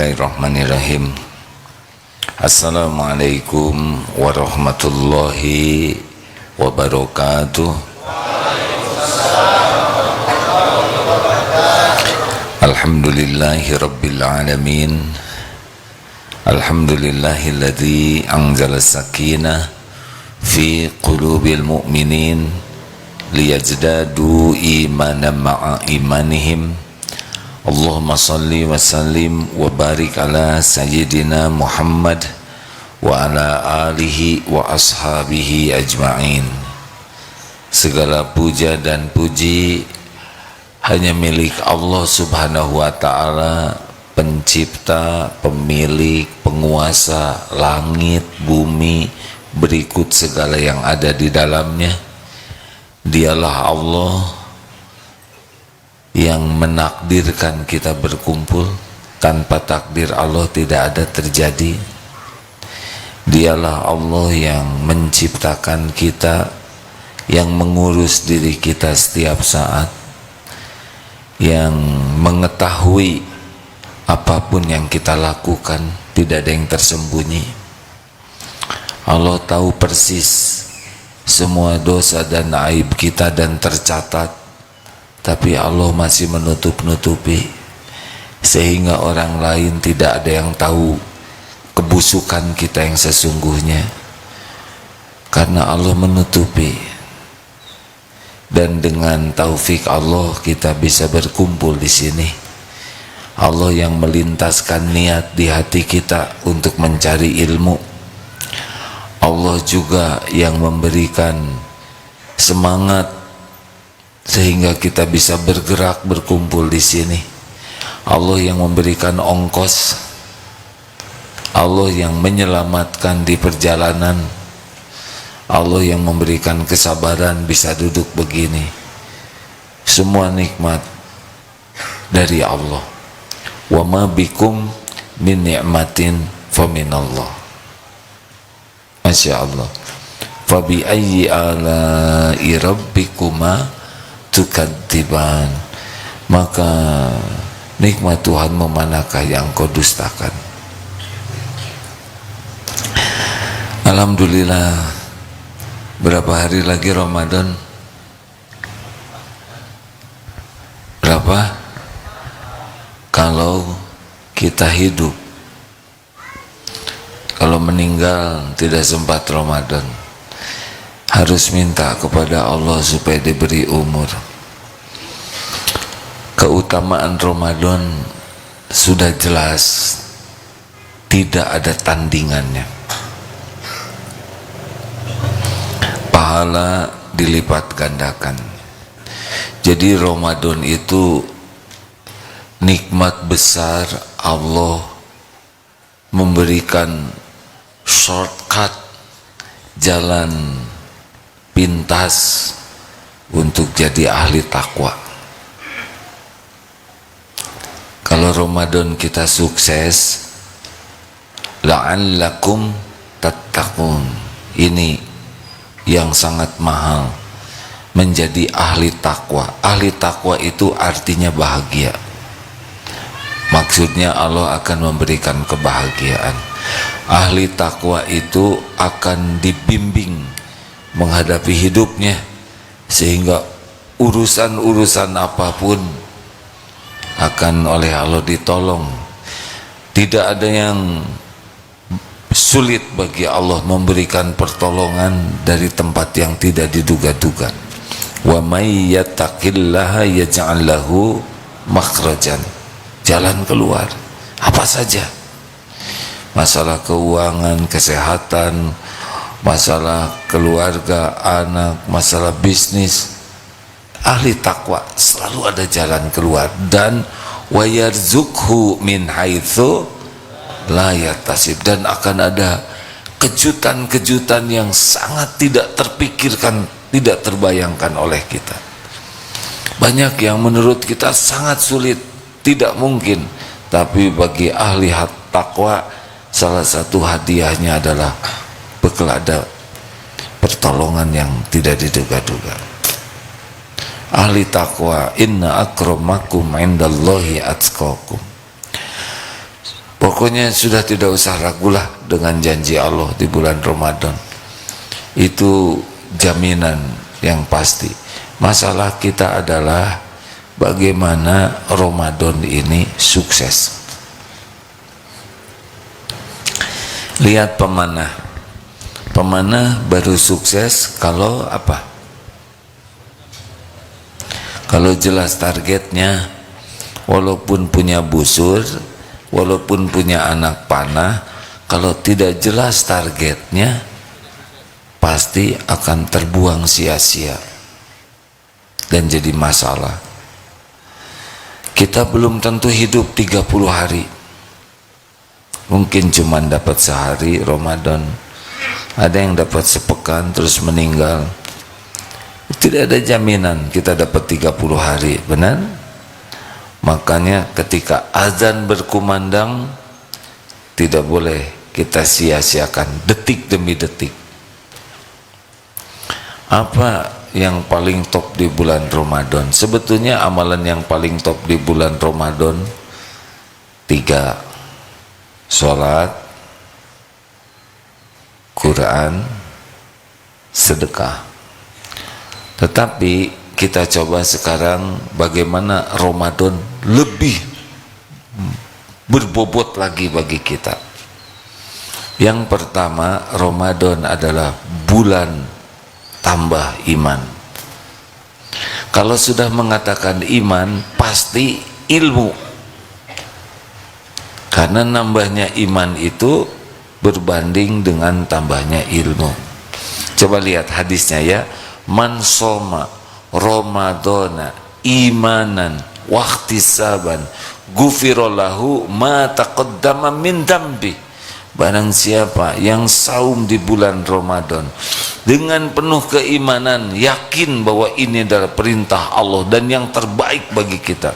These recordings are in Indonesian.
Bismillahirrahmanirrahim. Assalamualaikum warahmatullahi wabarakatuh. Alhamdulillahi rabbil alamin. Alhamdulillahilladzi anzala sakinah fi qulubil mu'minin liyazdadu imanan ma'a imanihim. Allahumma salli wa sallim wa barik ala sayyidina Muhammad wa ala alihi wa ashabihi ajma'in. Segala puja dan puji hanya milik Allah subhanahu wa ta'ala, pencipta, pemilik, penguasa langit, bumi, berikut segala yang ada di dalamnya. Dialah Allah yang menakdirkan kita berkumpul. Tanpa takdir Allah tidak ada terjadi. Dialah Allah yang menciptakan kita, yang mengurus diri kita setiap saat, yang mengetahui apapun yang kita lakukan, tidak ada yang tersembunyi. Allah tahu persis semua dosa dan aib kita dan tercatat. Tapi Allah masih menutup-nutupi sehingga orang lain tidak ada yang tahu kebusukan kita yang sesungguhnya, karena Allah menutupi. Dan dengan taufik Allah kita bisa berkumpul di sini. Allah yang melintaskan niat di hati kita untuk mencari ilmu. Allah juga yang memberikan semangat sehingga kita bisa bergerak berkumpul di sini. Allah yang memberikan ongkos, Allah yang menyelamatkan di perjalanan, Allah yang memberikan kesabaran bisa duduk begini. Semua nikmat dari Allah. Wa ma bikum min ni'matin fa minallah. Masya Allah. Fa bi ayyi ala'i rabbikuma tukadziban. Maka nikmat Tuhanmu manakah yang kau dustakan? Alhamdulillah, berapa hari lagi Ramadan? Berapa? Kalau kita hidup, kalau meninggal tidak sempat Ramadan, harus minta kepada Allah supaya diberi umur. Keutamaan Ramadan sudah jelas, tidak ada tandingannya. Pahala dilipat gandakan. Jadi Ramadan itu nikmat besar. Allah memberikan shortcut, jalan pintas untuk jadi ahli takwa. Kalau Ramadan kita sukses, la'allakum tattaqun, ini yang sangat mahal, menjadi ahli takwa. Ahli takwa itu artinya bahagia. Maksudnya Allah akan memberikan kebahagiaan. Ahli takwa itu akan dibimbing menghadapi hidupnya, sehingga urusan-urusan apapun akan oleh Allah ditolong. Tidak ada yang sulit bagi Allah memberikan pertolongan dari tempat yang tidak diduga-duga. Wa may yattaqillaha yaj'al lahu makhrajan, jalan keluar apa saja. Masalah keuangan, kesehatan, masalah keluarga, anak, masalah bisnis, ahli takwa selalu ada jalan keluar. Dan wa yarzuqhu min haitsu la yahtasib, dan akan ada kejutan-kejutan yang sangat tidak terpikirkan, tidak terbayangkan oleh kita. Banyak yang menurut kita sangat sulit, tidak mungkin, tapi bagi ahli takwa salah satu hadiahnya adalah bekal ada pertolongan yang tidak diduga-duga. Ahli takwa, inna akramakum indallahi atqakum. Pokoknya sudah tidak usah ragulah dengan janji Allah di bulan Ramadan. Itu jaminan yang pasti. Masalah kita adalah bagaimana Ramadan ini sukses. Lihat pemanah. Pemanah baru sukses kalau apa? Kalau jelas targetnya, walaupun punya busur, walaupun punya anak panah, kalau tidak jelas targetnya, pasti akan terbuang sia-sia dan jadi masalah. Kita belum tentu hidup 30 hari, mungkin cuma dapat sehari Ramadan, ada yang dapat sepekan terus meninggal. Tidak ada jaminan kita dapat 30 hari, benar? Makanya ketika azan berkumandang, tidak boleh kita sia-siakan detik demi detik. Apa yang paling top di bulan Ramadan? Sebetulnya amalan yang paling top di bulan Ramadan 3: sholat, Quran, sedekah. Tetapi kita coba sekarang bagaimana Ramadan lebih berbobot lagi bagi kita. Yang pertama, Ramadan adalah bulan tambah iman. Kalau sudah mengatakan iman, pasti ilmu. Karena nambahnya iman itu berbanding dengan tambahnya ilmu. Coba lihat hadisnya ya. Man soma Ramadana imanan wahtisaban gufirallahu ma taqaddama min dambi. Barang siapa yang saum di bulan Ramadan dengan penuh keimanan, yakin bahwa ini adalah perintah Allah dan yang terbaik bagi kita,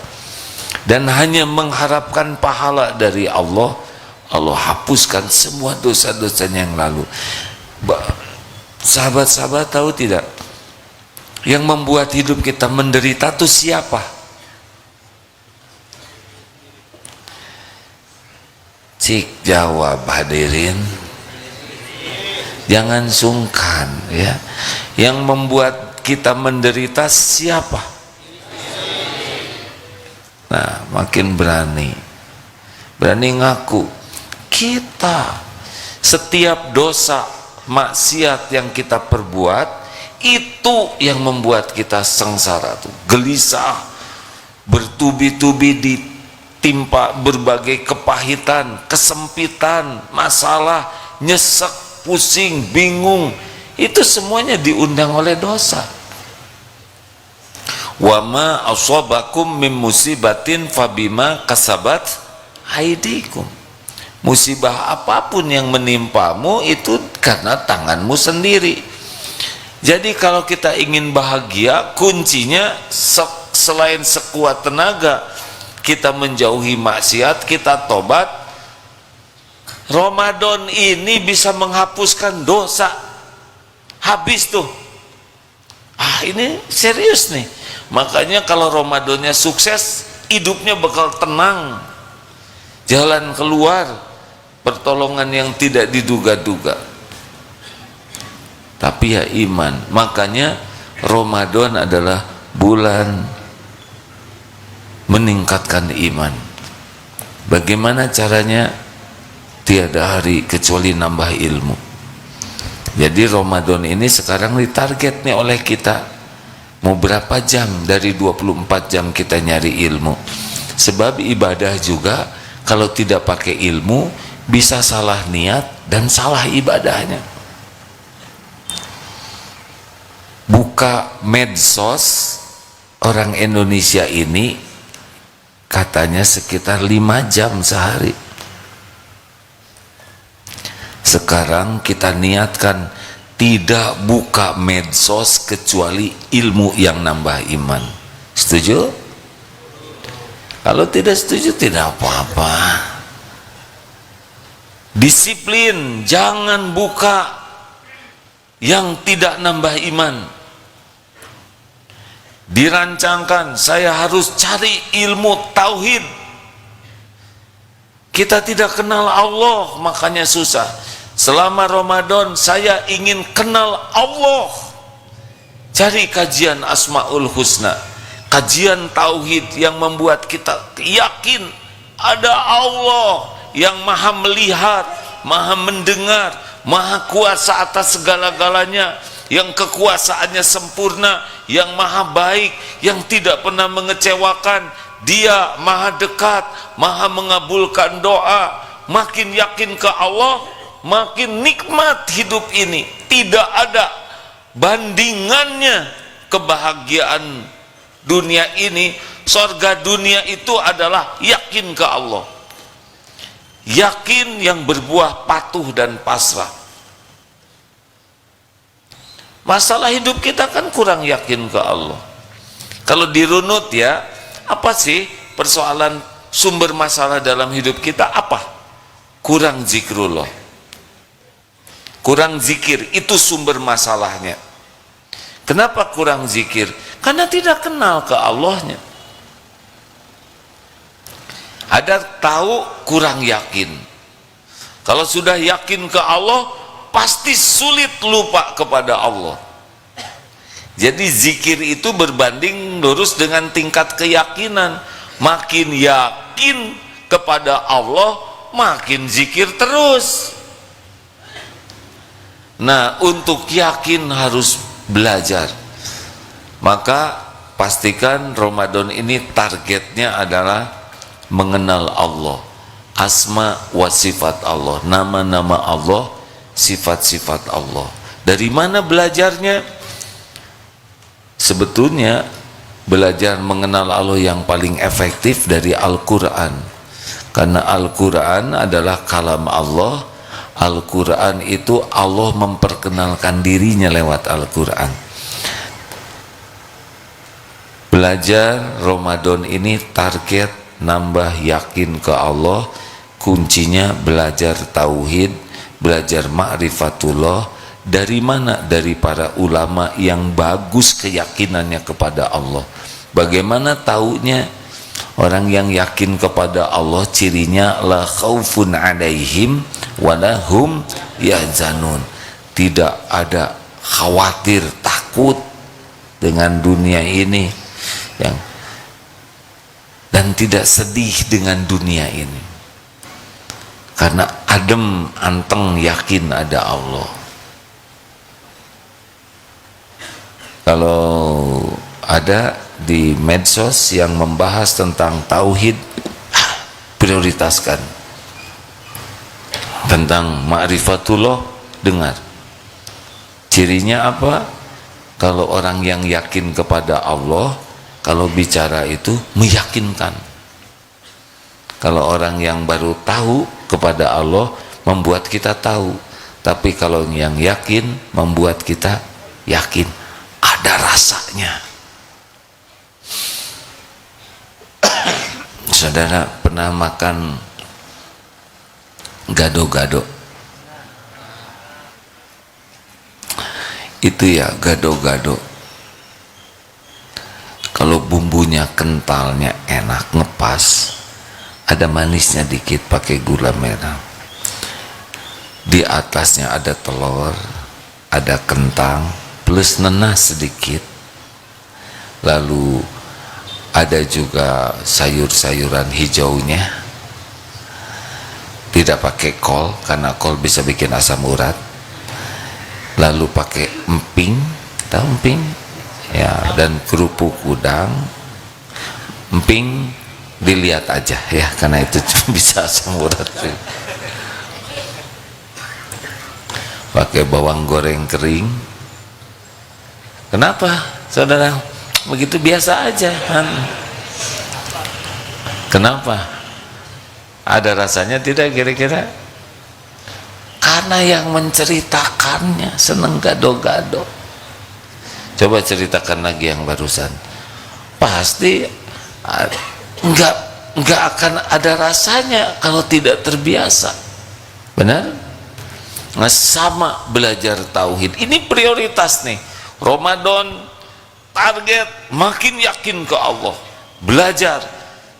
dan hanya mengharapkan pahala dari Allah, Allah hapuskan semua dosa-dosanya yang lalu. Sahabat-sahabat tahu tidak, yang membuat hidup kita menderita itu siapa? Cik jawab hadirin, jangan sungkan ya. Yang membuat kita menderita siapa? Nah, makin berani ngaku kita. Setiap dosa maksiat yang kita perbuat, itu yang membuat kita sengsara tuh, gelisah, bertubi-tubi ditimpa berbagai kepahitan, kesempitan, masalah, nyesek, pusing, bingung. Itu semuanya diundang oleh dosa. Wa ma asabakum min musibatin fabima kasabat aidikum. Musibah apapun yang menimpamu itu karena tanganmu sendiri. Jadi kalau kita ingin bahagia, kuncinya selain sekuat tenaga kita menjauhi maksiat, kita tobat. Ramadan ini bisa menghapuskan dosa. Habis tuh. Ini serius nih. Makanya kalau Ramadannya sukses, hidupnya bakal tenang. Jalan keluar, pertolongan yang tidak diduga-duga. Tapi ya iman. Makanya Ramadan adalah bulan meningkatkan iman. Bagaimana caranya? Tiada hari kecuali nambah ilmu. Jadi Ramadan ini sekarang ditarget nih oleh kita. Mau berapa jam dari 24 jam kita nyari ilmu? Sebab ibadah juga kalau tidak pakai ilmu bisa salah niat dan salah ibadahnya. Buka medsos, orang Indonesia ini katanya sekitar 5 jam sehari. Sekarang kita niatkan tidak buka medsos kecuali ilmu yang nambah iman. Setuju? Kalau tidak setuju tidak apa-apa. Disiplin, jangan buka yang tidak nambah iman. Dirancangkan saya harus cari ilmu tauhid. Kita tidak kenal Allah, makanya susah. Selama Ramadan saya ingin kenal Allah. Cari kajian Asmaul Husna, kajian tauhid yang membuat kita yakin ada Allah yang maha melihat, maha mendengar, maha kuasa atas segala-galanya, yang kekuasaannya sempurna, yang maha baik, yang tidak pernah mengecewakan. Dia maha dekat, maha mengabulkan doa. Makin yakin ke Allah, makin nikmat hidup ini. Tidak ada bandingannya kebahagiaan dunia ini. Surga dunia itu adalah yakin ke Allah, yakin yang berbuah patuh dan pasrah. Masalah hidup kita kan kurang yakin ke Allah. Kalau dirunut ya, apa sih persoalan sumber masalah dalam hidup kita? Apa? Kurang zikrullah, kurang zikir, itu sumber masalahnya. Kenapa kurang zikir? Karena tidak kenal ke Allahnya. Ada tahu, kurang yakin. Kalau sudah yakin ke Allah, pasti sulit lupa kepada Allah. Jadi zikir itu berbanding lurus dengan tingkat keyakinan. Makin yakin kepada Allah, makin zikir terus. Nah, untuk yakin harus belajar. Maka pastikan Ramadan ini targetnya adalah mengenal Allah, asma wa sifat Allah, nama-nama Allah, sifat-sifat Allah. Dari mana belajarnya? Sebetulnya belajar mengenal Allah yang paling efektif dari Al-Quran, karena Al-Quran adalah kalam Allah. Al-Quran itu Allah memperkenalkan dirinya lewat Al-Quran. Belajar Ramadan ini target nambah yakin ke Allah. Kuncinya belajar tauhid, belajar ma'rifatullah. Dari mana? Dari para ulama yang bagus keyakinannya kepada Allah. Bagaimana taunya? Orang yang yakin kepada Allah cirinya la khaufun alaihim walahum yahzanun. Tidak ada khawatir, takut dengan dunia ini, dan tidak sedih dengan dunia ini, karena adem anteng yakin ada Allah. Kalau ada di medsos yang membahas tentang tauhid, prioritaskan. Tentang ma'rifatullah, dengar. Cirinya apa? Kalau orang yang yakin kepada Allah, kalau bicara itu meyakinkan. Kalau orang yang baru tahu kepada Allah, membuat kita tahu. Tapi kalau yang yakin, membuat kita yakin. Ada rasanya. Saudara pernah makan gado-gado? Itu ya gado-gado. Kalau bumbunya kentalnya enak, ngepas, ada manisnya dikit, pakai gula merah. Di atasnya ada telur, ada kentang, plus nanas sedikit. Lalu ada juga sayur-sayuran hijaunya. Tidak pakai kol, karena kol bisa bikin asam urat. Lalu pakai emping, tahu emping? Ya, dan kerupuk udang. Emping dilihat aja ya, karena itu cuma bisa asam urat. Pakai bawang goreng kering. Kenapa, saudara? Begitu biasa aja. Kenapa? Ada rasanya tidak kira-kira? Karena yang menceritakannya seneng gado-gado. Coba ceritakan lagi yang barusan. Pasti enggak akan ada rasanya kalau tidak terbiasa. Benar? Nah, sama belajar tauhid. Ini prioritas nih. Ramadan target makin yakin ke Allah. Belajar,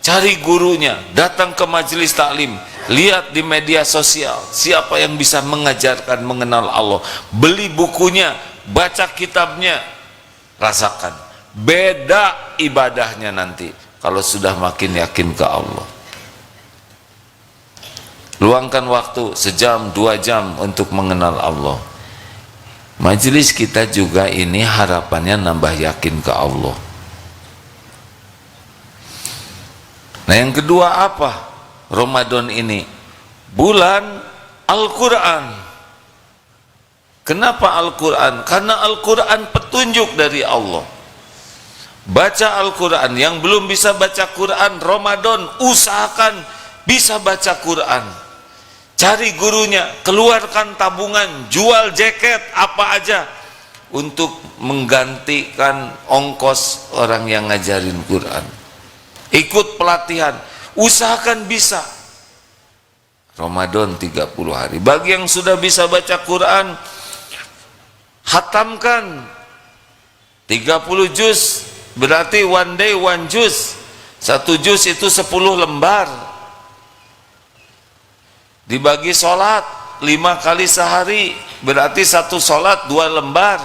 cari gurunya, datang ke majelis taklim, lihat di media sosial siapa yang bisa mengajarkan mengenal Allah, beli bukunya, baca kitabnya, rasakan beda ibadahnya nanti kalau sudah makin yakin ke Allah. Luangkan waktu sejam 2 jam untuk mengenal Allah. Majelis kita juga ini harapannya nambah yakin ke Allah. Nah yang kedua apa? Ramadan ini bulan Al-Quran. Kenapa Al-Quran? Karena Al-Quran petunjuk dari Allah. Baca Al-Quran. Yang belum bisa baca Quran Ramadan, usahakan bisa baca Quran. Cari gurunya, keluarkan tabungan, jual jaket apa aja untuk menggantikan ongkos orang yang ngajarin Quran. Ikut pelatihan, usahakan bisa. Ramadan 30 hari. Bagi yang sudah bisa baca Quran, hatamkan 30 juz, berarti one day one juz. 1 juz itu 10 lembar. Dibagi sholat 5 kali sehari, berarti 1 sholat 2 lembar.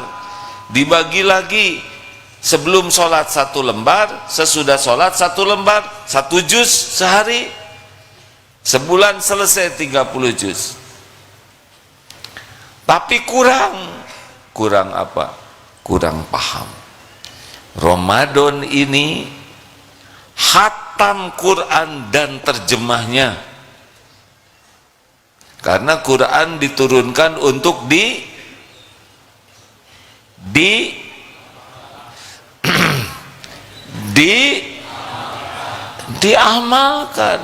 Dibagi lagi, sebelum sholat 1 lembar, sesudah sholat 1 lembar, 1 juz sehari. Sebulan selesai 30 juz. Tapi kurang apa? Kurang paham. Ramadan ini khatam Quran dan terjemahnya. Karena Quran diturunkan untuk diamalkan.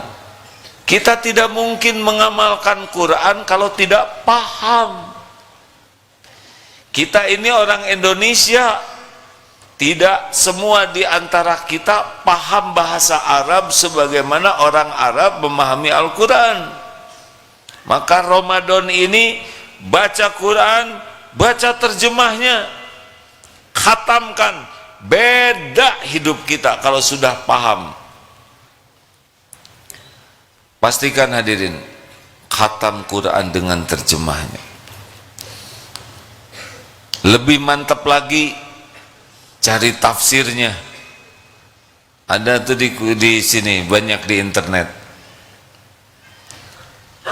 Kita tidak mungkin mengamalkan Quran kalau tidak paham. Kita ini orang Indonesia, tidak semua di antara kita paham bahasa Arab sebagaimana orang Arab memahami Al-Quran. Maka Ramadan ini baca Quran, baca terjemahnya, khatamkan. Beda hidup kita kalau sudah paham. Pastikan hadirin, khatam Quran dengan terjemahnya. Lebih mantap lagi, cari tafsirnya. Ada tuh di sini, banyak di internet.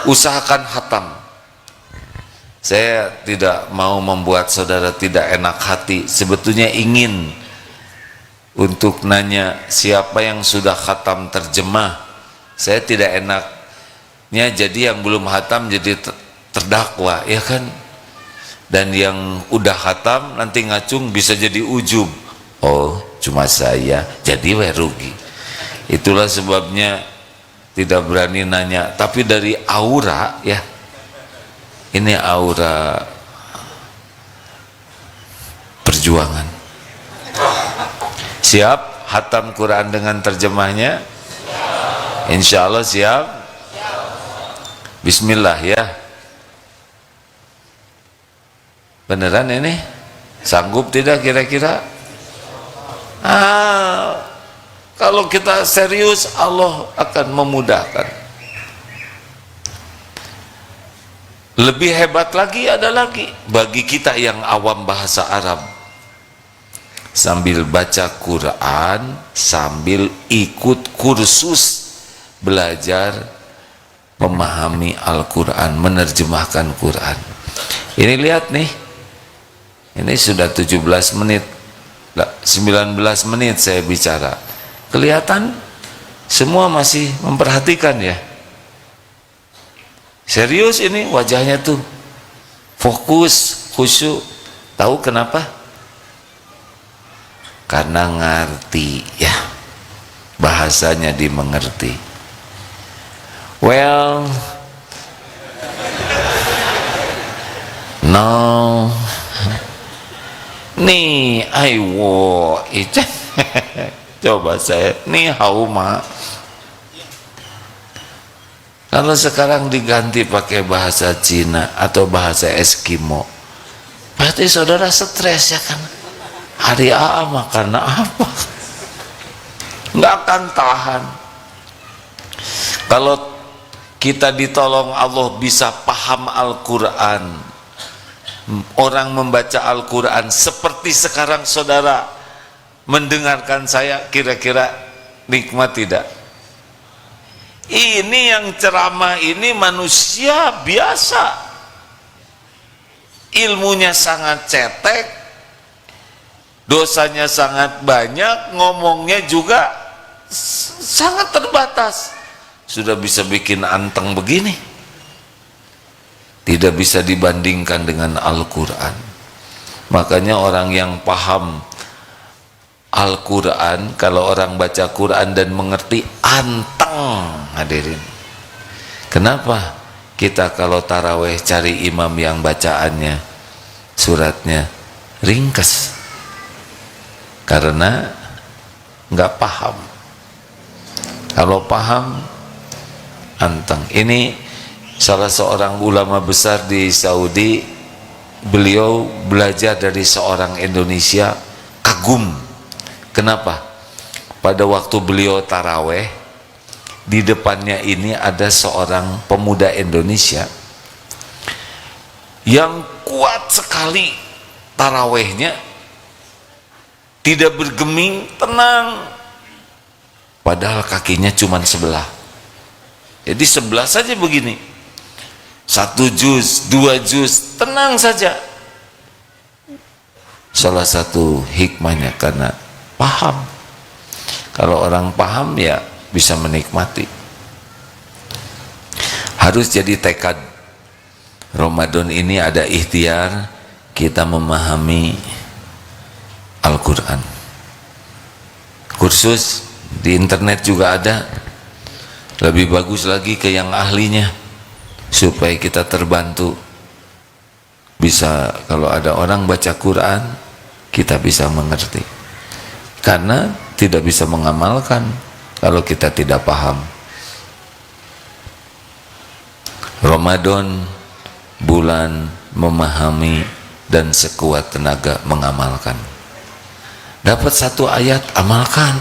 Usahakan khatam. Saya tidak mau membuat saudara tidak enak hati. Sebetulnya ingin untuk nanya siapa yang sudah khatam terjemah. Saya tidak enaknya jadi yang belum khatam jadi terdakwa, ya kan? Dan yang udah khatam nanti ngacung bisa jadi ujub. Oh, cuma saya, jadi rugi. Itulah sebabnya tidak berani nanya. Tapi dari aura ya, ini aura perjuangan. Siap khatam Quran dengan terjemahnya? Insya Allah siap. Bismillah ya. Beneran ini? Sanggup tidak kira-kira? Kalau kita serius, Allah akan memudahkan. Lebih hebat lagi ada lagi bagi kita yang awam bahasa Arab. Sambil baca Quran, sambil ikut kursus belajar memahami Al-Quran, menerjemahkan Quran. Ini lihat nih, ini sudah 17 menit, 19 menit saya bicara. Kelihatan semua masih memperhatikan ya. Serius ini wajahnya tuh, fokus, khusyuk. Tahu kenapa? Karena ngerti ya, bahasanya dimengerti. Well, no, nih, aiwo, itu. Coba saya, nih hauma. Kalau sekarang diganti pakai bahasa Cina atau bahasa Eskimo, berarti saudara stres ya kan? Hari A makan apa? Nggak akan tahan. Kalau kita ditolong Allah bisa paham Al-Quran. Orang membaca Al-Quran seperti sekarang saudara mendengarkan saya, kira-kira nikmat tidak? Ini yang ceramah ini manusia biasa, ilmunya sangat cetek, dosanya sangat banyak, ngomongnya juga sangat terbatas, sudah bisa bikin anteng begini. Tidak bisa dibandingkan dengan Al-Quran. Makanya orang yang paham Al-Quran, kalau orang baca Quran dan mengerti, anteng hadirin. Kenapa kita kalau taraweh cari imam yang bacaannya, suratnya ringkas? Karena nggak paham. Kalau paham, anteng. Ini salah seorang ulama besar di Saudi, beliau belajar dari seorang Indonesia, kagum. Kenapa? Pada waktu beliau taraweh, di depannya ini ada seorang pemuda Indonesia yang kuat sekali tarawehnya, tidak bergeming, tenang, padahal kakinya cuma sebelah. Jadi sebelah saja begini, 1 juz, 2 juz, tenang saja. Salah satu hikmahnya karena paham. Kalau orang paham ya bisa menikmati. Harus jadi tekad. Ramadan ini ada ikhtiar kita memahami Al-Quran. Kursus di internet juga ada. Lebih bagus lagi ke yang ahlinya, supaya kita terbantu. Bisa, kalau ada orang baca Quran, kita bisa mengerti. Karena tidak bisa mengamalkan kalau kita tidak paham. Ramadan bulan memahami dan sekuat tenaga mengamalkan. Dapat satu ayat, amalkan.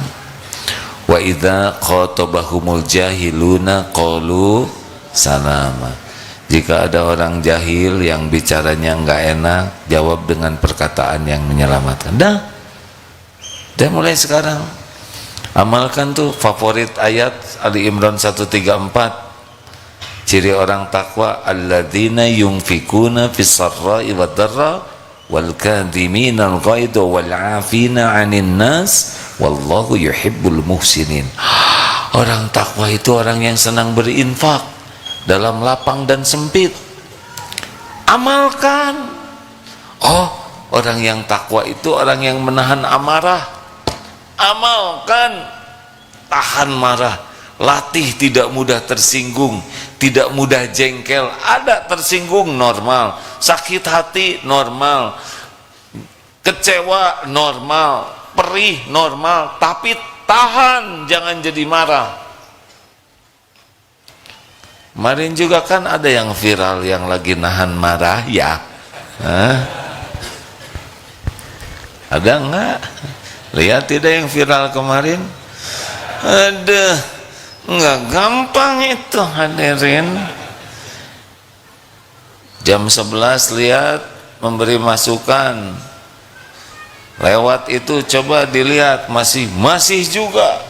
Wa idza khatabahumul jahiluna qalu salama. Jika ada orang jahil yang bicaranya enggak enak, jawab dengan perkataan yang menyelamatkan. Dah mulai sekarang amalkan tuh favorit ayat Ali Imran 134. Ciri orang takwa, alladzina yunfikuna fis sarra'i wad dharra wal kadhimina al ghaidha wal 'afina 'anil nas wallahu yuhibbul muhsinin. Orang takwa itu orang yang senang berinfak dalam lapang dan sempit. Amalkan. Oh, orang yang takwa itu orang yang menahan amarah. Amalkan. Tahan marah. Latih tidak mudah tersinggung, tidak mudah jengkel. Ada tersinggung normal, sakit hati normal, kecewa normal, perih normal, tapi tahan, jangan jadi marah. Kemarin juga kan ada yang viral yang lagi nahan marah ya. Hah? Ada enggak? Lihat tidak yang viral kemarin? Ada. Enggak gampang itu hadirin. Jam 11 lihat memberi masukan. Lewat itu coba dilihat masih juga.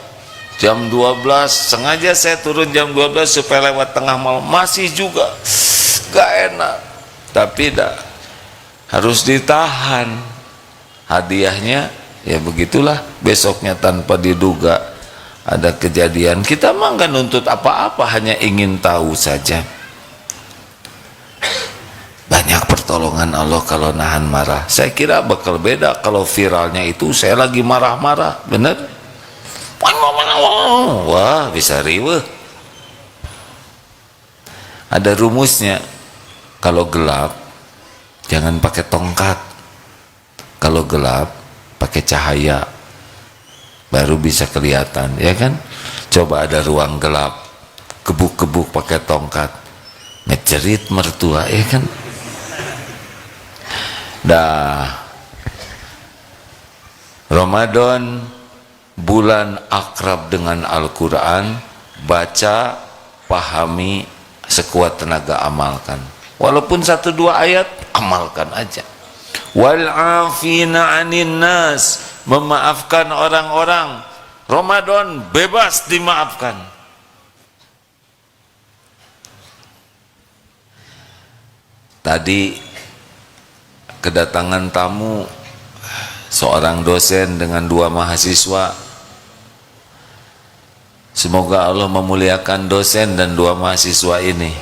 Jam 12 sengaja saya turun jam 12 supaya lewat tengah malam, masih juga gak enak. Tapi harus ditahan. Hadiahnya ya begitulah, besoknya tanpa diduga ada kejadian. Kita mah gak nuntut apa-apa, hanya ingin tahu saja. Banyak pertolongan Allah kalau nahan marah. Saya kira bakal beda kalau viralnya itu saya lagi marah-marah, bener? Wah, bisa riweuh. Ada rumusnya. Kalau gelap jangan pakai tongkat. Kalau gelap pakai cahaya, baru bisa kelihatan, ya kan? Coba ada ruang gelap, gebuk-gebuk pakai tongkat, ngecerit mertua, ya kan? Ramadan bulan akrab dengan Al-Quran. Baca, pahami, sekuat tenaga amalkan, walaupun 1-2 ayat amalkan aja. Wal afina 'anin nas, memaafkan orang-orang. Ramadan bebas dimaafkan. Tadi kedatangan tamu seorang dosen dengan 2 mahasiswa. Semoga Allah memuliakan dosen dan 2 mahasiswa ini.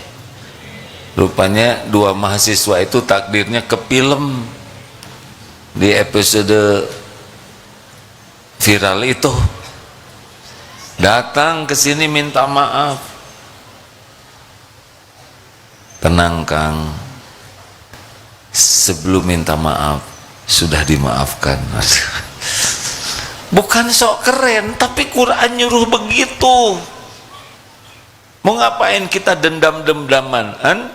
Rupanya 2 mahasiswa itu takdirnya ke film di episode viral itu. Datang ke sini minta maaf. Tenang Kang, sebelum minta maaf sudah dimaafkan. Bukan sok keren, tapi Quran nyuruh begitu. Mau ngapain kita dendam-dendaman kan?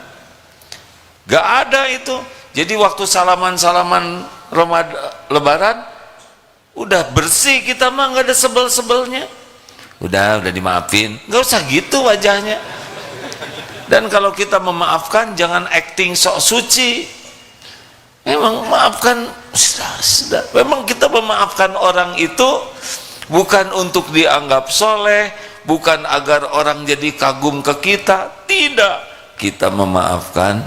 Gak ada itu. Jadi waktu salaman-salaman Lebaran udah bersih kita mah, gak ada sebel-sebelnya. Udah dimaafin, gak usah gitu wajahnya. Dan kalau kita memaafkan jangan acting sok suci. Memang maafkan sudah. Memang kita memaafkan orang itu bukan untuk dianggap soleh, bukan agar orang jadi kagum ke kita. Tidak, kita memaafkan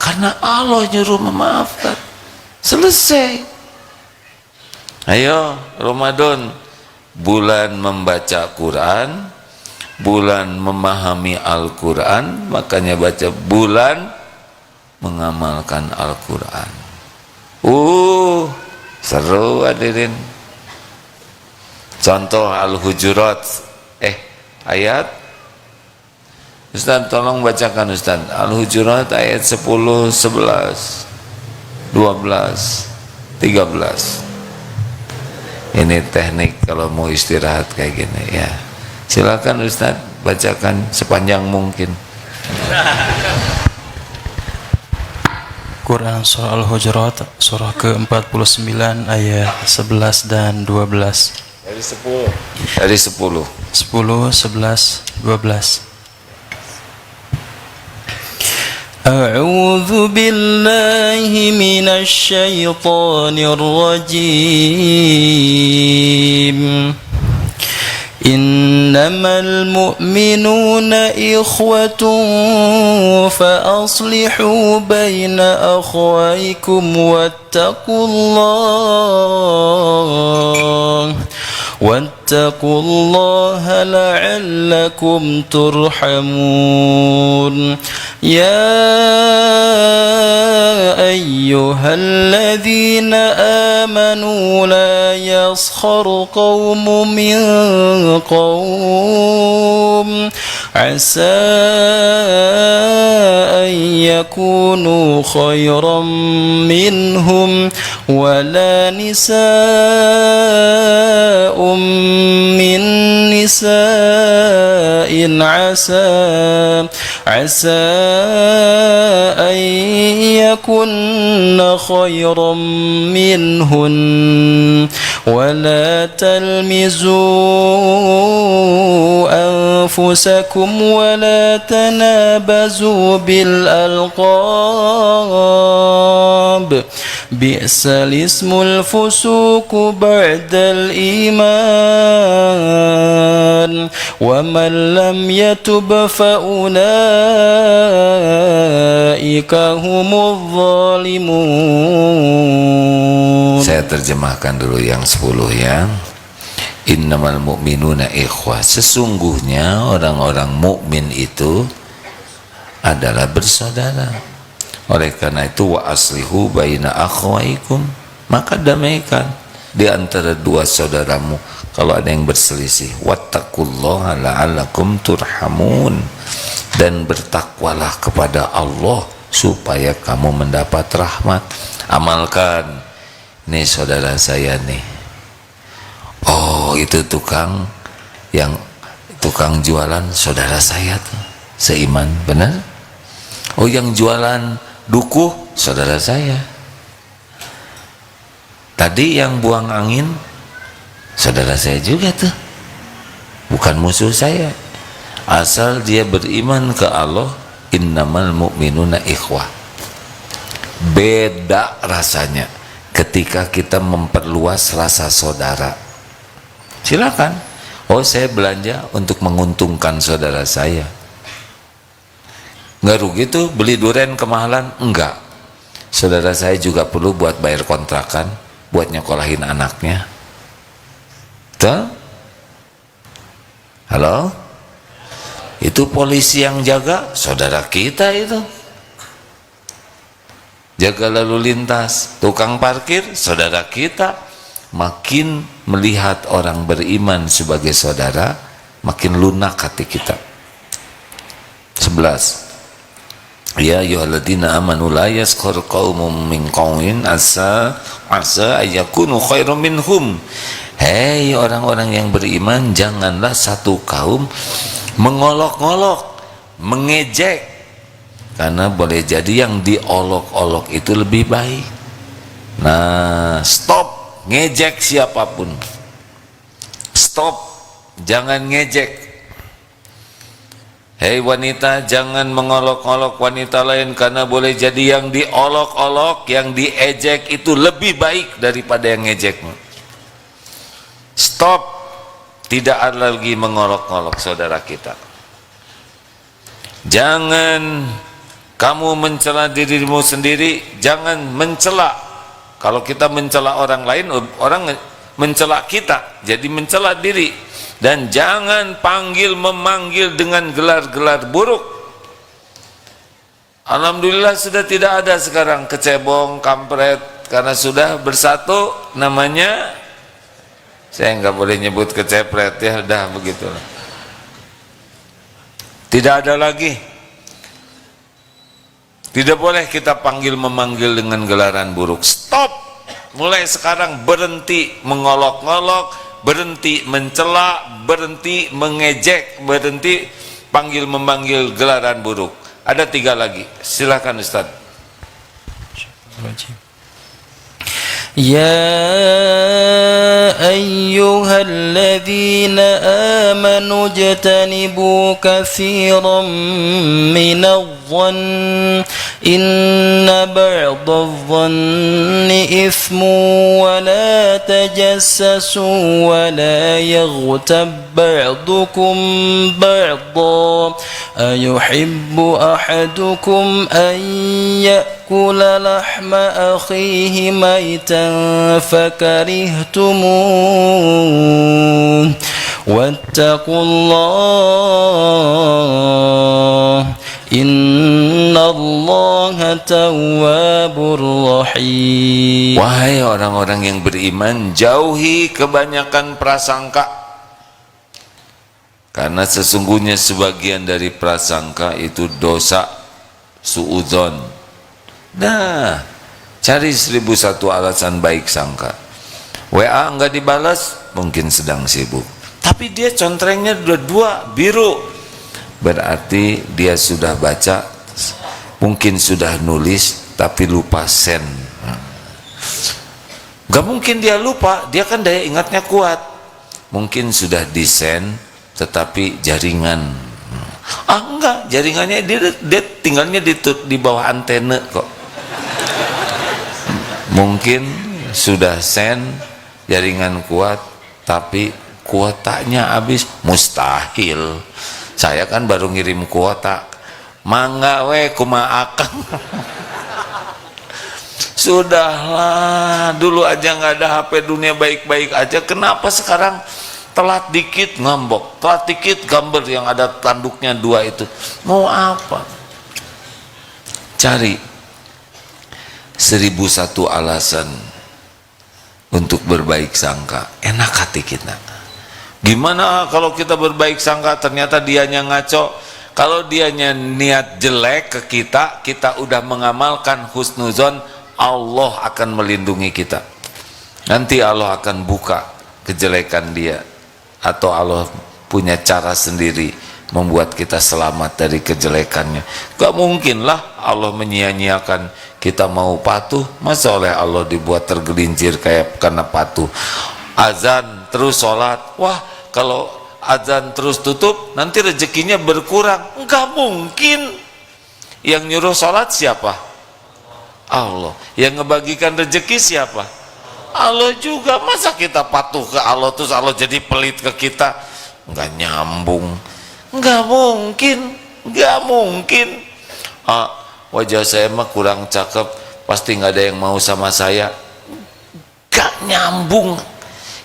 karena Allah nyuruh memaafkan. Selesai. Ayo Ramadan, bulan membaca Quran, bulan memahami Al-Quran, makanya baca bulan mengamalkan Al-Quran. Seru hadirin. Contoh Al-Hujurat, ayat. Ustaz tolong bacakan Ustaz. Al-Hujurat ayat 10, 11, 12, 13. Ini teknik kalau mau istirahat kayak gini ya. Silakan Ustaz bacakan sepanjang mungkin. Quran Surah Al-Hujurat surah ke-49 ayat 11 dan 12. Dari 10. Dari 10. 10, 11, 12. A'udzu billahi minasy syaithanir rajim. Innamal mu'minuna ikhwatun fa aslihu baina akhawaykum wattaqullaha la'allakum turhamun. Ya ayyuhalladzina amanu la yaskhar qaumun min qaum asa an yakunu khairan minhum wala nisa'un min nisa'in asa an yakunna khairan minhun wala talmizu anfusakum wala tanabazu bil alqab bi'sal ismul fusuku ba'dal iman wa man lam yatub fa ulaika humudz zalimun. Saya terjemahkan dulu yang 10 ya. Innamal mu'minuna ikhwah, sesungguhnya orang-orang mukmin itu adalah bersaudara. Oleh karena itu wa aslihu baina akhwaikum, maka damaikan di antara 2 saudaramu kalau ada yang berselisih. Wattaqullaha la'allakum turhamun, dan bertakwalah kepada Allah supaya kamu mendapat rahmat. Amalkan. Nih saudara saya nih, oh itu tukang jualan saudara saya tuh, seiman, benar? Oh yang jualan dukuh saudara saya. Tadi yang buang angin saudara saya juga tuh, bukan musuh saya. Asal dia beriman ke Allah Innamal mu'minuna ikhwah. Beda rasanya ketika kita memperluas rasa saudara. Silakan. Oh, saya belanja untuk menguntungkan saudara saya. Nggak rugi tuh beli durian kemahalan? Enggak. Saudara saya juga perlu buat bayar kontrakan, buat nyekolahin anaknya. Tuh? Halo? Itu polisi yang jaga, saudara kita itu. Jaga lalu lintas, tukang parkir, saudara kita. Makin melihat orang beriman sebagai saudara, makin lunak hati kita. 11. Ya ayyuhalladzina amanu la yaskhar qaumun min qaumin asa ayyakunu khairum minhum. Hei orang-orang yang beriman, janganlah satu kaum mengolok-olok, mengejek, karena boleh jadi yang diolok-olok itu lebih baik. Nah, stop ngejek siapapun. Stop, jangan ngejek. Hei wanita, jangan mengolok-olok wanita lain, karena boleh jadi yang diolok-olok, yang diejek itu lebih baik daripada yang ngejekmu. Stop, tidak ada lagi mengolok-olok saudara kita. Jangan kamu mencela dirimu sendiri, jangan mencela. Kalau kita mencela orang lain, orang mencela kita, jadi mencela diri. Dan jangan memanggil dengan gelar-gelar buruk. Alhamdulillah sudah tidak ada sekarang kecebong, kampret, karena sudah bersatu namanya. Saya nggak boleh nyebut kecepret ya, udah begitu. Tidak ada lagi. Tidak boleh kita memanggil dengan gelaran buruk. Stop. Mulai sekarang berhenti mengolok-olok, berhenti mencela, berhenti mengejek, berhenti memanggil gelaran buruk. Ada 3 lagi. Silakan Ustaz. Ya ayyuhalladzina amanu jtanibu katsiran minadh-dhann inna ba'dadh-dhanni ithmun wa la tajassasu wa la yaghtab ba'dukum ba'dhan ayuhibbu ahadukum an ya'kula lahma akhihi maytan فكرهتموه واتقوا الله إن الله تواب رحيم. Wahai orang-orang yang beriman, jauhi kebanyakan prasangka, karena sesungguhnya sebagian dari prasangka itu dosa, suudzon. Nah, cari 1001 alasan baik sangka. WA enggak dibalas, mungkin sedang sibuk. Tapi dia contrengnya dua biru. Berarti dia sudah baca, mungkin sudah nulis, tapi lupa send. Gak mungkin dia lupa, dia kan daya ingatnya kuat. Mungkin sudah di send, tetapi jaringan. Enggak, jaringannya dia tinggalnya di bawah antena kok. Mungkin sudah send, jaringan kuat, tapi kuotanya habis. Mustahil. Saya kan baru ngirim kuota. Mangga we kumaha akang. Sudahlah, dulu aja nggak ada HP, dunia baik-baik aja. Kenapa sekarang telat dikit ngambok, telat dikit gambar yang ada tanduknya 2 itu? Mau apa? Cari 1001 alasan untuk berbaik sangka. Enak hati kita. Gimana kalau kita berbaik sangka ternyata dianya ngaco? Kalau dianya niat jelek ke kita, kita udah mengamalkan husnuzon, Allah akan melindungi kita. Nanti Allah akan buka kejelekan dia, atau Allah punya cara sendiri membuat kita selamat dari kejelekannya. Gak mungkin lah Allah menyia-nyiakan. Kita mau patuh, masa oleh Allah dibuat tergelincir kayak karena patuh. Azan terus sholat, wah kalau azan terus tutup nanti rezekinya berkurang. Enggak mungkin. Yang nyuruh sholat siapa? Allah. Yang ngebagikan rezeki siapa? Allah juga. Masa kita patuh ke Allah terus Allah jadi pelit ke kita? Nggak nyambung. Nggak mungkin. Nggak mungkin. Wajah saya mah kurang cakep, pasti nggak ada yang mau sama saya. Nggak nyambung.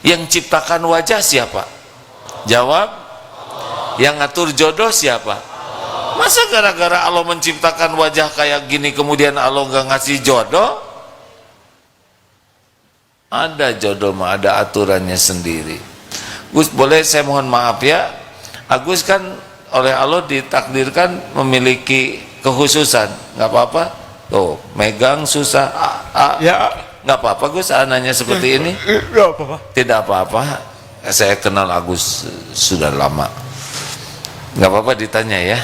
Yang ciptakan wajah siapa? Jawab. Yang ngatur jodoh siapa? Masa gara-gara Allah menciptakan wajah kayak gini kemudian Allah nggak ngasih jodoh? Ada jodoh mah, ada aturannya sendiri. Gus, boleh saya mohon maaf ya, Agus kan oleh Allah ditakdirkan memiliki kekhususan, nggak apa-apa. Tuh, megang susah. Ya, nggak apa-apa Gus, nanya seperti ini. Nggak apa-apa. Tidak apa-apa. Saya kenal Agus sudah lama. Nggak apa-apa ditanya ya.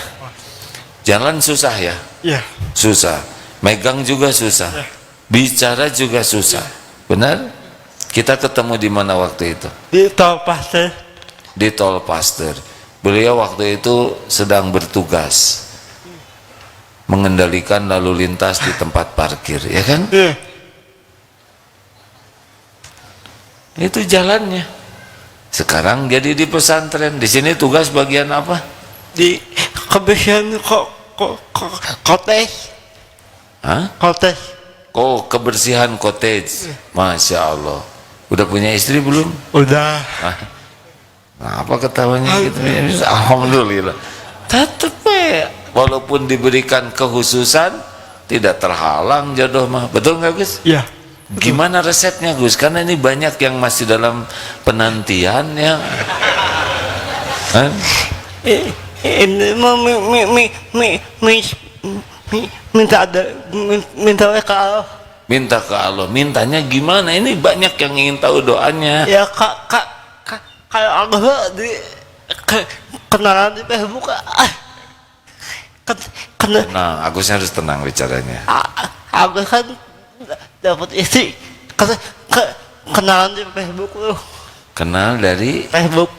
Jalan susah ya? Iya. Susah. Megang juga susah. Bicara juga susah. Benar? Kita ketemu di mana waktu itu? Di Tol Pasteur. Di Tol Pasteur. Beliau waktu itu sedang bertugas mengendalikan lalu lintas di tempat parkir, ya kan? Iya. Itu jalannya. Sekarang jadi di pesantren. Di sini tugas bagian apa? Di kebersihan cottage. Hah? Cottage. Oh, kebersihan cottage. Masya Allah. Udah punya istri belum? Udah. Nah, apa ketawanya gitu? Alhamdulillah. Tetap ya, walaupun diberikan kekhususan tidak terhalang jodoh mah. Betul nggak Gus? Iya. Gimana resepnya Gus? Karena ini banyak yang masih dalam penantian ya. Kan? Ini mau minta ke Allah. Minta ke Allah. Mintanya gimana? Ini banyak yang ingin tahu doanya. Ya kalau Allah di kenalan di Facebook. Nah, Agusnya harus tenang bicaranya. Aku kan dapat istri kenalan di Facebook loh. Kenal dari Facebook.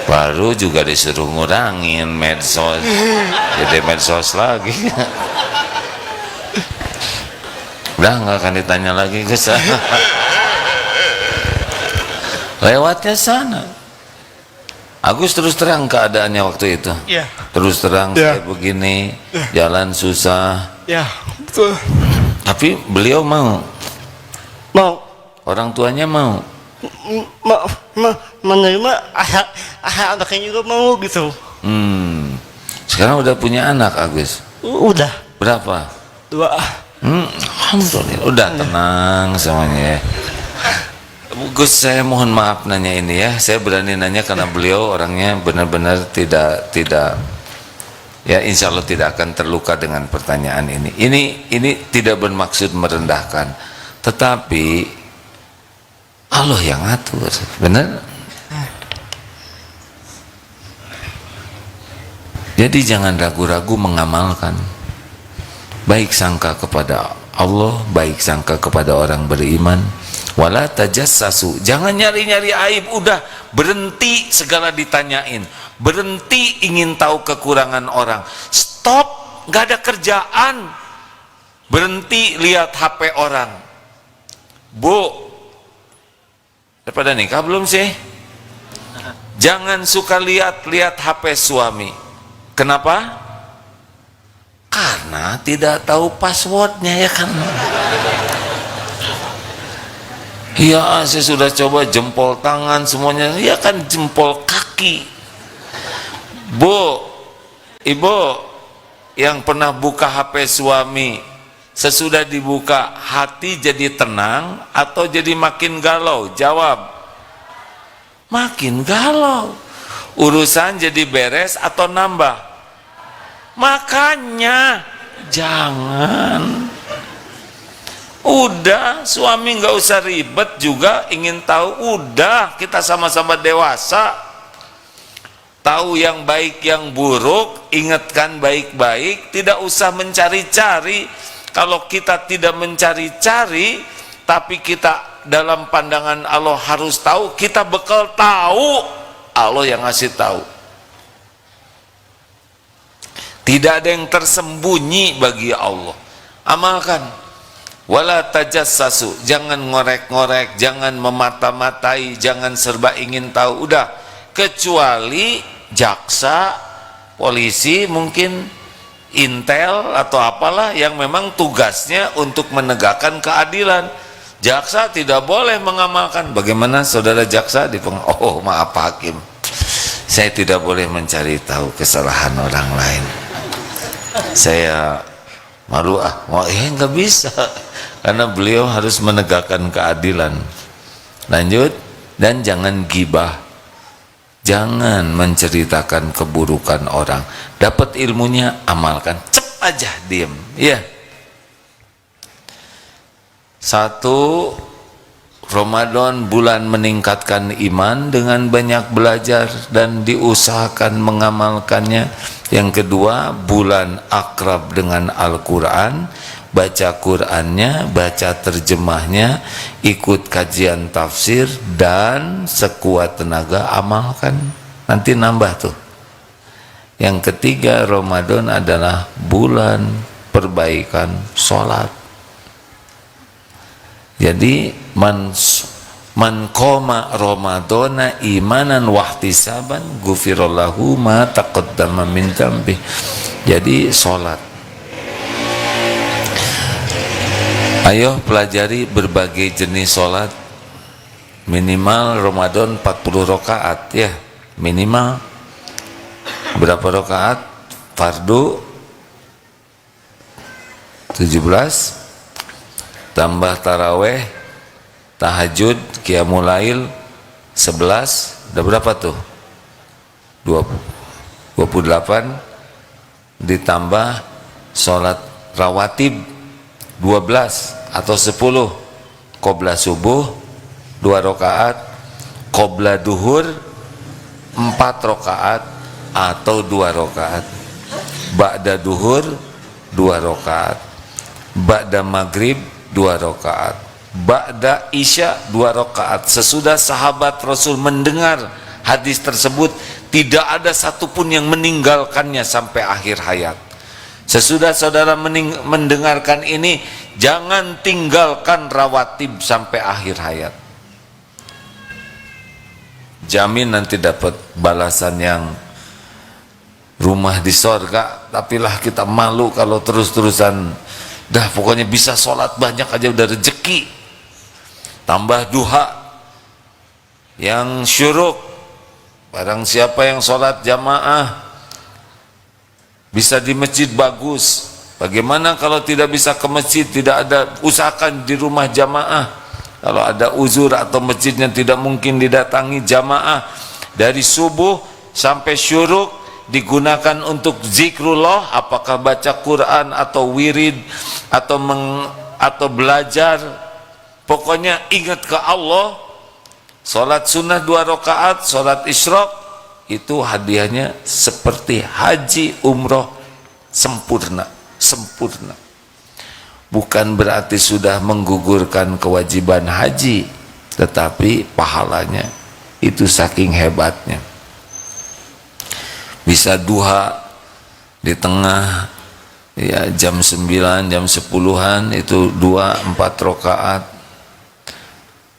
Baru juga disuruh ngurangin medsos, jadi medsos lagi. Udah nggak akan ditanya lagi Gus. Lewatnya sana. Agus terus terang keadaannya waktu itu. Iya. Terus terang Ya. kayak begini, jalan susah. Ya, betul. Tapi beliau mau. Mau Orang tuanya mau. menerima anaknya juga mau gitu. Sekarang udah punya anak Agus. Udah. Berapa? 2. Alhamdulillah. Udah tenang semuanya ya. Gus, saya mohon maaf nanya ini ya. Saya berani nanya karena beliau orangnya benar-benar tidak ya, insya Allah tidak akan terluka dengan pertanyaan ini. Ini tidak bermaksud merendahkan, tetapi Allah yang atur, benar? Jadi jangan ragu-ragu mengamalkan. Baik sangka kepada Allah, baik sangka kepada orang beriman. Wala tajassasu, jangan nyari-nyari aib. Udah, berhenti segala ditanyain. Berhenti ingin tahu kekurangan orang. Stop, nggak ada kerjaan. Berhenti lihat HP orang. Bu, daripada nikah belum sih? Jangan suka lihat HP suami. Kenapa? Karena tidak tahu passwordnya, ya kan? Ya, saya sudah coba jempol tangan semuanya, ya kan jempol kaki. Bu, ibu yang pernah buka HP suami, sesudah dibuka hati jadi tenang atau jadi makin galau? Jawab. Makin galau. Urusan jadi beres atau nambah? Makanya jangan. Udah, suami nggak usah ribet juga ingin tahu. Udah, kita sama-sama dewasa. Tahu yang baik yang buruk, ingatkan baik-baik, tidak usah mencari-cari. Kalau kita tidak mencari-cari, tapi kita dalam pandangan Allah harus tahu, kita bekal tahu, Allah yang ngasih tahu. Tidak ada yang tersembunyi bagi Allah. Amalkan. Wala tajassasu, jangan ngorek-ngorek, jangan memata-matai, jangan serba ingin tahu. Udah, kecuali jaksa, polisi, mungkin intel atau apalah yang memang tugasnya untuk menegakkan keadilan. Jaksa tidak boleh mengamalkan. Bagaimana saudara jaksa oh maaf Pak Hakim, saya tidak boleh mencari tahu kesalahan orang lain, saya malu nggak bisa, karena beliau harus menegakkan keadilan. Lanjut, dan jangan gibah, jangan menceritakan keburukan orang. Dapat ilmunya, amalkan, cep aja, diem ya. Satu, Ramadan bulan meningkatkan iman dengan banyak belajar dan diusahakan mengamalkannya. Yang kedua, bulan akrab dengan Al-Quran, baca Qurannya, baca terjemahnya, ikut kajian tafsir, dan sekuat tenaga amalkan, nanti nambah tuh. Yang ketiga, Ramadan adalah bulan perbaikan sholat. Jadi man qoma ramadhana imanan wahtisaban ghufirallahu ma taqaddama min dzambi. Jadi salat. Ayo pelajari berbagai jenis salat. Minimal Ramadan 40 rakaat ya, minimal. Berapa rakaat? Fardu 17 tambah taraweh, tahajud, qiyamul lail 11, udah berapa tuh? 28 ditambah sholat rawatib 12 atau 10, qobla subuh 2 rakaat, qobla duhur 4 rakaat atau 2 rakaat, ba'da duhur 2 rakaat, ba'da maghrib 2 rakaat, ba'da isya 2 rakaat. Sesudah sahabat Rasul mendengar hadis tersebut, tidak ada satupun yang meninggalkannya sampai akhir hayat. Sesudah saudara mendengarkan ini, jangan tinggalkan rawatib sampai akhir hayat. Jamin nanti dapat balasan yang rumah di sorga. Tapilah kita malu kalau terus-terusan. Dah pokoknya bisa sholat banyak aja udah rezeki. Tambah duha yang syuruk. Barang siapa yang sholat jamaah bisa di masjid bagus. Bagaimana kalau tidak bisa ke masjid? Tidak ada, usahakan di rumah jamaah. Kalau ada uzur atau masjidnya tidak mungkin didatangi jamaah, dari subuh sampai syuruk digunakan untuk zikrullah, apakah baca Quran atau wirid atau belajar, pokoknya ingat ke Allah. Salat sunnah 2 rakaat, salat isyraq, itu hadiahnya seperti haji umroh sempurna. Bukan berarti sudah menggugurkan kewajiban haji, tetapi pahalanya itu saking hebatnya. Bisa duha di tengah ya, jam 9, jam 10-an itu 2-4 rakaat,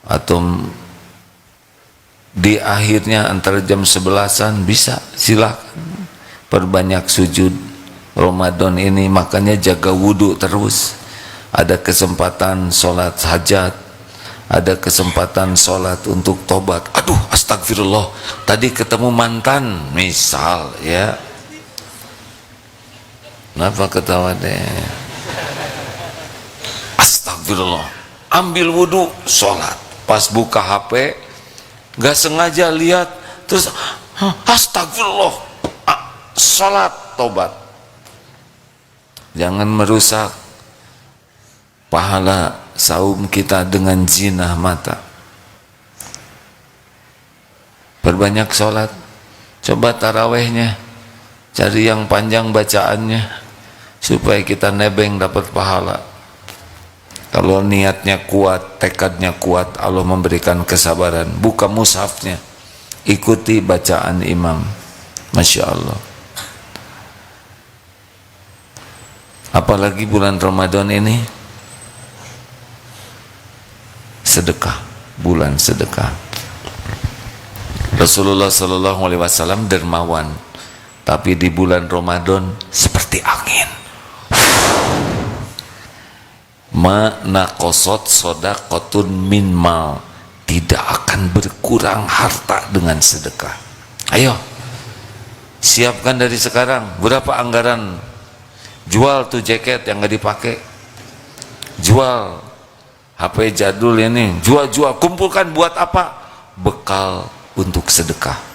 atau di akhirnya antara jam 11-an bisa, silakan perbanyak sujud Ramadan ini. Makanya jaga wudhu terus. Ada kesempatan sholat hajat, ada kesempatan sholat untuk tobat. Aduh, astagfirullah, tadi ketemu mantan misal ya. Kenapa ketawa deh? Astagfirullah, ambil wudhu, sholat. Pas buka HP, gak sengaja lihat, terus astagfirullah, sholat, tobat. Jangan merusak pahala saum kita dengan zina mata. Perbanyak sholat. Coba tarawehnya, cari yang panjang bacaannya, supaya kita nebeng dapat pahala. Kalau niatnya kuat, tekadnya kuat, Allah memberikan kesabaran. Buka mushafnya, ikuti bacaan imam. Masya Allah. Apalagi bulan Ramadan ini, sedekah, bulan sedekah. Rasulullah Shallallahu Alaihi Wasallam dermawan, tapi di bulan Ramadan seperti angin. Ma naqasat shadaqatun min mal, tidak akan berkurang harta dengan sedekah. Ayo, siapkan dari sekarang. Berapa anggaran? Jual tuh jaket yang nggak dipakai, jual HP jadul ini, jual, kumpulkan. Buat apa? Bekal untuk sedekah.